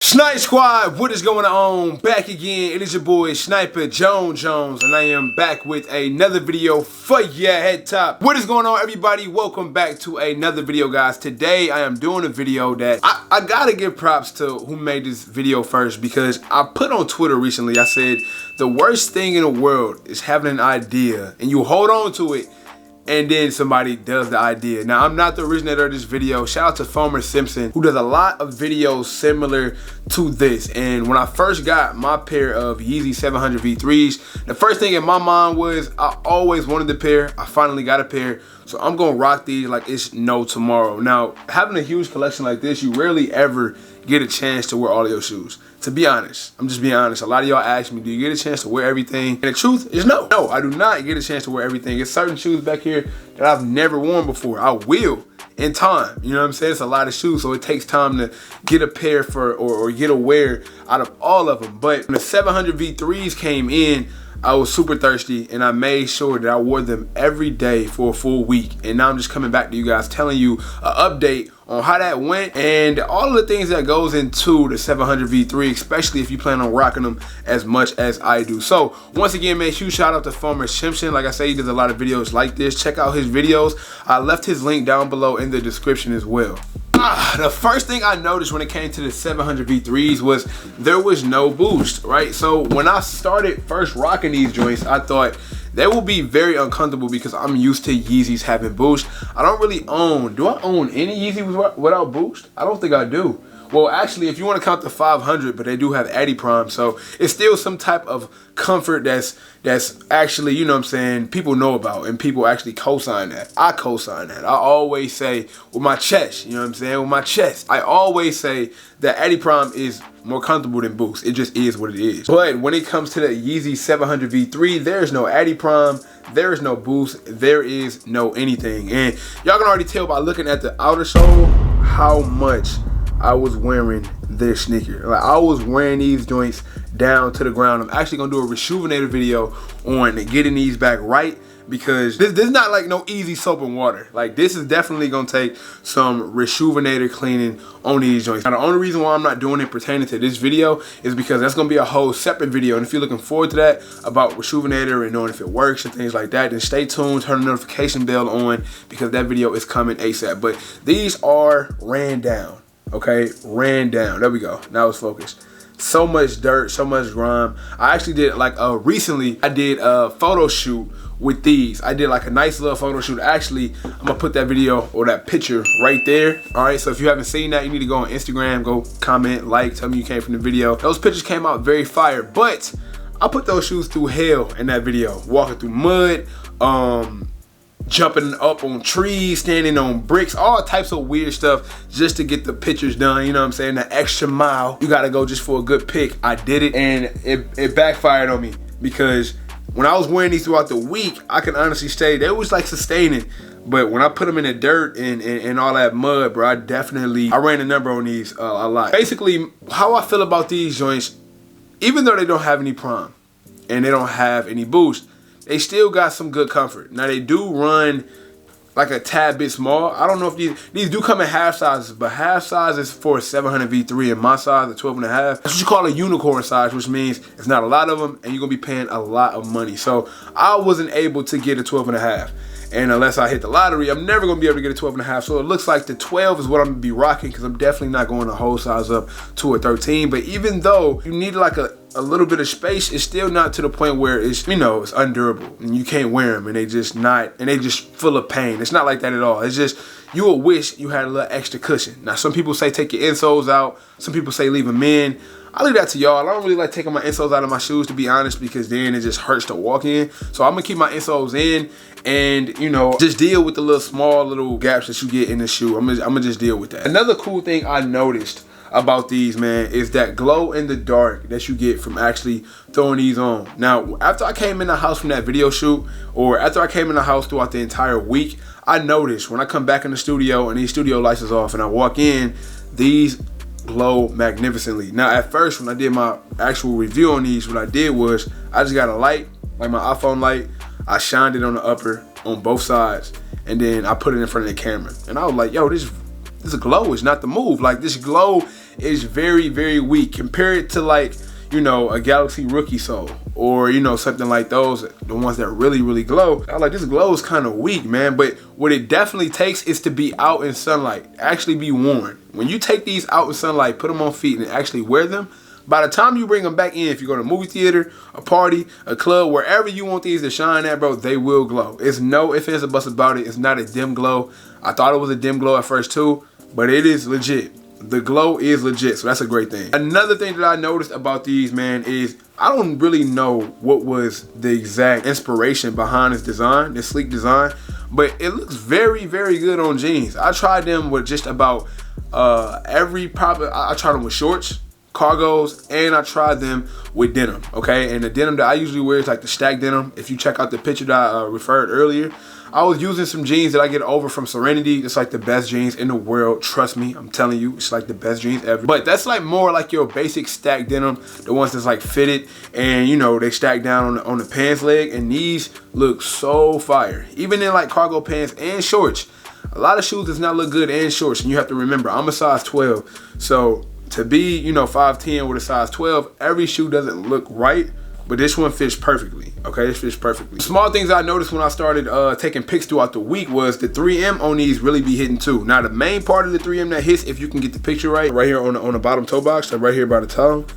Snipe Squad, what is going on? Back again, it is your boy Sniper Jones, and I am back with another video for your head top. What is going on, everybody? Welcome back to another video, guys. Today I am doing a video that I gotta give props to who made this video first, because I put on Twitter recently, I said the worst thing in the world is having an idea and you hold on to it and then somebody does the idea. Now, I'm not the originator of this video. Shout out to Fairburn Simpson, who does a lot of videos similar to this. And when I first got my pair of Yeezy 700 V3s, the first thing in my mind was I always wanted the pair. I finally got a pair. So I'm gonna rock these like it's no tomorrow. Now, having a huge collection like this, you rarely ever get a chance to wear all of your shoes. To be honest, I'm just being honest. A lot of y'all ask me, do you get a chance to wear everything? And the truth is no. No, I do not get a chance to wear everything. There's certain shoes back here that I've never worn before. I will in time. You know what I'm saying? It's a lot of shoes, so it takes time to get a pair for or get a wear out of all of them. But when the 700 V3s came in, I was super thirsty and I made sure that I wore them every day for a full week. And now I'm just coming back to you guys telling you an update on how that went and all of the things that goes into the 700 V3, especially if you plan on rocking them as much as I do. So once again, man, huge shout out to Fairburn Simpson. Like I say, he does a lot of videos like this. Check out his videos. I left his link down below in the description as well. The first thing I noticed when it came to the 700 V3s was there was no boost, right? So when I started first rocking these joints, I thought they will be very uncomfortable because I'm used to Yeezys having boost. I don't really own, do I own any Yeezys without boost? I don't think I do. Well, actually, if you want to count the 500, but they do have Adidas, so it's still some type of comfort that's actually, you know what I'm saying, people know about and people actually co-sign that. I co-sign that. I always say with my chest, you know what I'm saying, with my chest, I always say that Adidas is more comfortable than Boost. It just is what it is. But when it comes to the Yeezy 700 V3, there's no Adidas, there is no Boost, there is no anything. And y'all can already tell by looking at the outer sole how much I was wearing this sneaker. Like, I was wearing these joints down to the ground. I'm actually gonna do a rejuvenator video on getting these back right, because this is not like no easy soap and water. Like, this is definitely gonna take some rejuvenator cleaning on these joints. Now, the only reason why I'm not doing it pertaining to this video is because that's gonna be a whole separate video. And if you're looking forward to that about rejuvenator and knowing if it works and things like that, then stay tuned, turn the notification bell on, because that video is coming ASAP. But these are ran down. Okay, ran down. There we go. Now it's focused. So much dirt, so much grime. I actually did like recently I did a photo shoot with these. I did like a nice little photo shoot. Actually, I'm gonna put that video or that picture right there. All right, so if you haven't seen that, you need to go on Instagram, go comment, like, tell me you came from the video. Those pictures came out very fire, but I put those shoes through hell in that video. Walking through mud, jumping up on trees, standing on bricks, all types of weird stuff just to get the pictures done. You know what I'm saying? The extra mile you gotta go just for a good pic. I did it, and it backfired on me, because when I was wearing these throughout the week, I can honestly say they was like sustaining, but when I put them in the dirt and all that mud, bro, I ran the number on these a lot. Basically, how I feel about these joints, even though they don't have any prime and they don't have any boost, they still got some good comfort. Now, they do run like a tad bit small. I don't know if these do come in half sizes, but half size is for a 700 V3, and my size, a 12.5. That's what you call a unicorn size, which means it's not a lot of them and you're gonna be paying a lot of money. So I wasn't able to get a 12.5. And unless I hit the lottery, I'm never gonna be able to get a 12.5. So it looks like the 12 is what I'm gonna be rocking, because I'm definitely not going the whole size up to a 13. But even though you need like a little bit of space, it's still not to the point where it's, you know, it's undurable and you can't wear them and they just full of pain. It's not like that at all. It's just, you will wish you had a little extra cushion. Now, some people say take your insoles out. Some people say leave them in. I leave that to y'all. I don't really like taking my insoles out of my shoes, to be honest, because then it just hurts to walk in. So I'm gonna keep my insoles in and, you know, just deal with the little gaps that you get in the shoe. I'm gonna just deal with that. Another cool thing I noticed about these, man, is that glow in the dark that you get from actually throwing these on. Now, after I came in the house from that video shoot, or after I came in the house throughout the entire week, I noticed when I come back in the studio and these studio lights is off and I walk in, these glow magnificently. Now, at first, when I did my actual review on these, what I did was I just got a light, like my iPhone light. I shined it on the upper, on both sides, and then I put it in front of the camera. And I was like, yo, this glow is not the move. Like, this glow is very, very weak. Compare it to like, you know, a Galaxy Rookie sole, or, you know, something like those, the ones that really, really glow. I like, this glow is kind of weak, man. But what it definitely takes is to be out in sunlight, actually be worn. When you take these out in sunlight, put them on feet and actually wear them, by the time you bring them back in, if you go to a movie theater, a party, a club, wherever you want these to shine at, bro, they will glow. It's no ifs, ands, or buts about it. It's not a dim glow. I thought it was a dim glow at first too, but it is legit. The glow is legit, so that's a great thing. Another thing that I noticed about these, man, is I don't really know what was the exact inspiration behind this design, this sleek design, but it looks very, very good on jeans. I tried them with just about I tried them with shorts, cargos, and I tried them with denim, okay? And the denim that I usually wear is like the stack denim. If you check out the picture that I referred earlier, I was using some jeans that I get over from Serenity. It's like the best jeans in the world. Trust me, I'm telling you, it's like the best jeans ever. But that's like more like your basic stack denim, the ones that's like fitted and, you know, they stack down on the pants leg, and these look so fire. Even in like cargo pants and shorts. A lot of shoes does not look good in shorts, and you have to remember, I'm a size 12. So to be, you know, 5'10" with a size 12, every shoe doesn't look right. But this one fits perfectly, okay? This fits perfectly. Small things I noticed when I started taking pics throughout the week was the 3M on these really be hitting too. Now the main part of the 3M that hits, if you can get the picture right here on the bottom toe box, like right here by the toe,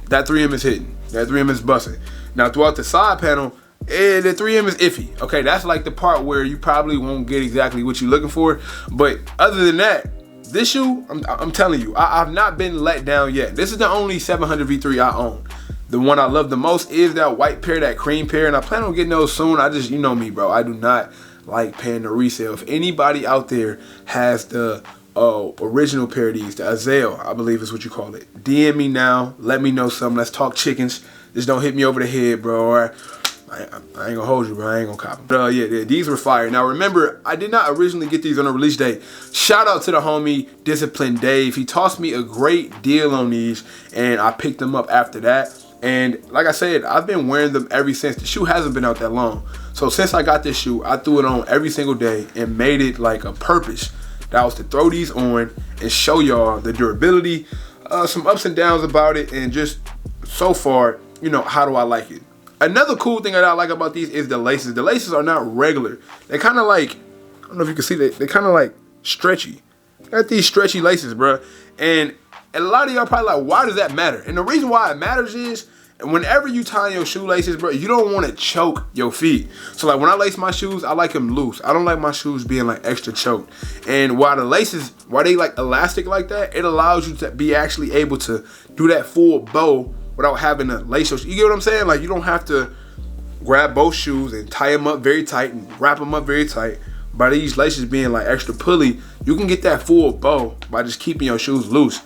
that 3M is hitting. That 3M is busting. Now throughout the side panel, the 3M is iffy, okay? That's like the part where you probably won't get exactly what you're looking for. But other than that, this shoe, I'm telling you, I've not been let down yet. This is the only 700 V3 I own. The one I love the most is that white pair, that cream pair, and I plan on getting those soon. I just, you know me, bro, I do not like paying the resale. If anybody out there has the original pair of these, the Azale, I believe is what you call it, DM me now, let me know something. Let's talk chickens. Just don't hit me over the head, bro, or I ain't gonna hold you, bro. I ain't gonna cop them. But yeah, these were fire. Now remember, I did not originally get these on a release date. Shout out to the homie Discipline Dave. He tossed me a great deal on these, and I picked them up after that. And like I said, I've been wearing them ever since. The shoe hasn't been out that long. So since I got this shoe, I threw it on every single day and made it like a purpose. That was to throw these on and show y'all the durability, some ups and downs about it, and just so far, you know, how do I like it? Another cool thing that I like about these is the laces. The laces are not regular. They're kind of like, I don't know if you can see that, they're kind of like stretchy. Got these stretchy laces, bro. And a lot of y'all probably like, why does that matter? And the reason why it matters is, whenever you tie your shoelaces, bro, you don't want to choke your feet. So like when I lace my shoes, I like them loose. I don't like my shoes being like extra choked. And while the laces, while they like elastic like that, it allows you to be actually able to do that full bow without having to lace your shoes. You get what I'm saying? Like you don't have to grab both shoes and tie them up very tight and wrap them up very tight. By these laces being like extra pulley, you can get that full bow by just keeping your shoes loose.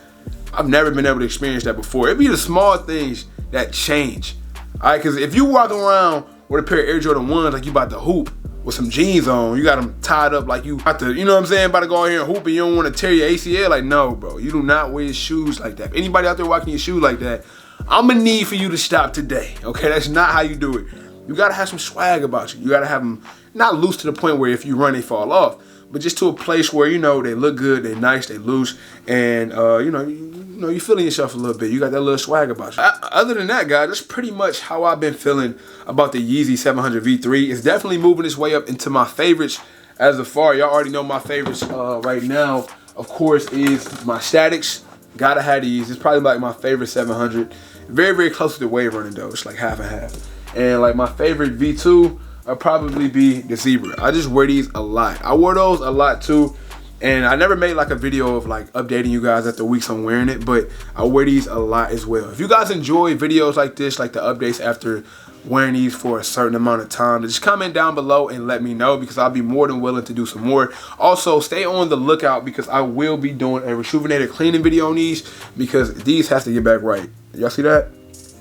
I've never been able to experience that before. It'd be the small things that change. All right, because if you walking around with a pair of Air Jordan 1s like you about to hoop with some jeans on, you got them tied up like you about to, you know what I'm saying, about to go out here and hoop and you don't want to tear your ACL, like no, bro, you do not wear shoes like that. If anybody out there walking your shoes like that, I'm gonna need for you to stop today, okay? That's not how you do it. You gotta have some swag about you. You gotta have them not loose to the point where if you run, they fall off, but just to a place where, you know, they look good, they nice, they loose, and you know, you feeling yourself a little bit. You got that little swag about you. Other than that, guys, that's pretty much how I've been feeling about the Yeezy 700 V3. It's definitely moving its way up into my favorites as of far. Y'all already know my favorites right now, of course, is my Statics. Gotta have these. It's probably like my favorite 700. Very, very close to the Wave Running though. It's like half and half. And like my favorite V2 will probably be the Zebra. I just wear these a lot. I wore those a lot too. And I never made like a video of like updating you guys after weeks I'm wearing it, but I wear these a lot as well. If you guys enjoy videos like this, like the updates after wearing these for a certain amount of time, just comment down below and let me know, because I'll be more than willing to do some more. Also, stay on the lookout because I will be doing a rejuvenator cleaning video on these, because these has to get back right. Y'all see that?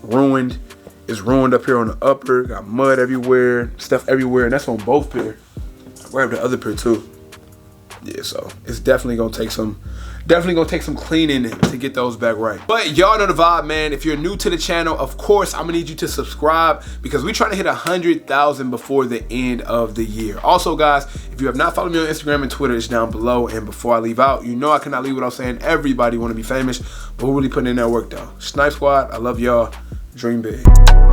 Ruined. It's ruined up here on the upper. Got mud everywhere, stuff everywhere, and that's on both pair. I grabbed the other pair too. Yeah, so it's definitely gonna take some Definitely gonna take some cleaning to get those back right. But y'all know the vibe, man. If you're new to the channel, of course, I'm gonna need you to subscribe because we're trying to hit 100,000 before the end of the year. Also, guys, if you have not followed me on Instagram and Twitter, it's down below. And before I leave out, you know I cannot leave without saying everybody wanna be famous, but we're really putting in that work though. Snipe Squad, I love y'all. Dream big.